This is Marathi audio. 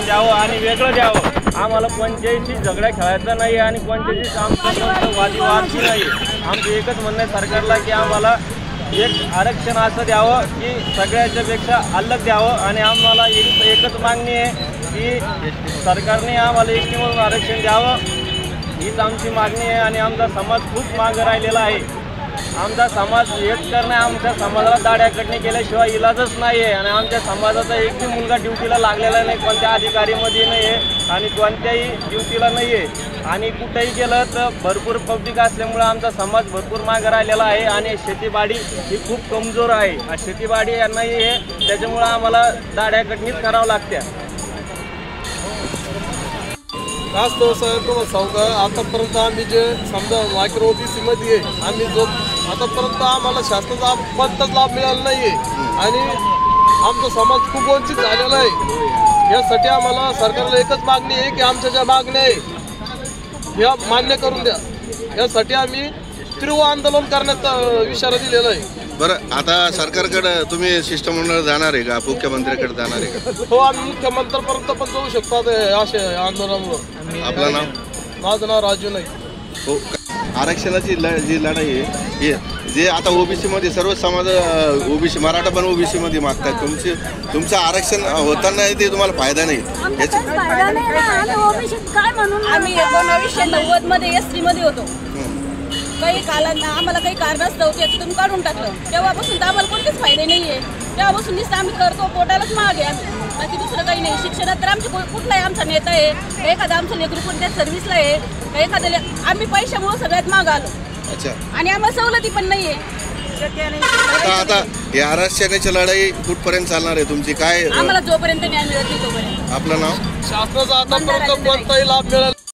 द्यावं आणि वेगळं द्यावं। आम्हाला कोणत्याही झगडा खेळायचा नाही आणि कोणत्याची आमचं वादविवाद नाही। आमचं एकच म्हणणं आहे सरकारला की आम्हाला एक आरक्षण असं द्यावं की सगळ्याच्या पेक्षा अलग द्यावं आणि आम्हाला एकच मागणी आहे की सरकारने आम्हाला एसटी मधून आरक्षण द्यावं, हीच आमची मागणी आहे। आणि आमचा समाज खूप मागं राहिलेला आहे। आमचा समाज हेच करणं, आमच्या समाजाला दाढ्याकडणी केल्याशिवाय इलाजच नाही आहे। आणि आमच्या समाजाचा एकही मुलगा ड्युटीला लागलेला नाही, कोणत्या अधिकारीमध्ये नाही आहे आणि कोणत्याही ड्युटीला नाही आहे। आणि कुठेही गेलं तर भरपूर पब्लिक असल्यामुळं आमचा समाज भरपूर मागं राहिलेला आहे आणि शेतीबाडी ही खूप कमजोर आहे। शेतीबाडी नाही आहे, त्याच्यामुळं आम्हाला दाढ्याकडणीच करावं लागते। खास तो साहेब तुम्हाला सांगू का, आतापर्यंत आम्ही जे समजा मायक्रो OBC-मध्ये आहे, आम्ही जो आतापर्यंत आम्हाला शासनाचा कोणताच लाभ मिळाला नाही आहे आणि आमचा समाज खूप वंचित झालेला आहे। यासाठी आम्हाला सरकारला एकच मागणी आहे की आमच्या ज्या मागण्या आहे या मान्य करून द्या। यासाठी आम्ही तीव्र आंदोलन करण्याचा इशारा दिलेला आहे। बरं, आता सरकारकडे तुम्ही शिष्टमंडळ जाणार आहे का, मुख्यमंत्र्याकडे जाणार आहे का? हो, आम्ही मुख्यमंत्र्यापर्यंत पण जाऊ शकतो असे आंदोलनामुळे। आपलं नाव? माझं नाव राजू नाही। हो, आरक्षणाची जी लढाई आहे जे आता OBC-मध्ये सर्व समाज OBC मराठा पण OBC-मध्ये मागतात, तुमचं आरक्षण होताना ते तुम्हाला फायदा नाही। आम्ही 1990-मध्ये ST-मध्ये होतो, काही कालांना आम्हाला काही कारणास्तव त्यातून काढून टाकलं। तेव्हापासून तर आम्हाला कोणतेच फायदे नाही आहे। तेव्हापासून नुसतं आम्ही करतो, पोटालाच मागे आम्ही, बाकी दुसरं काही नाही। शिक्षणात तर आमचे कुठलाही आमचा नेता आहे, एखादा आमचं लेकरू कोणत्या सर्व्हिसला आहे, एखाद्या आम्ही पैशामुळे सगळ्यात मागं आलो। अच्छा, आणि आम्हाला सवलती पण नाही आहे। आता हे आरक्षणाची लढाई कुठपर्यंत चालणार आहे तुमची, काय? आम्हाला जोपर्यंत न्याय मिळत नाही तोपर्यंत। आपलं नाव? शासनाचा आतापर्यंत कोणताही लाभ मिळाला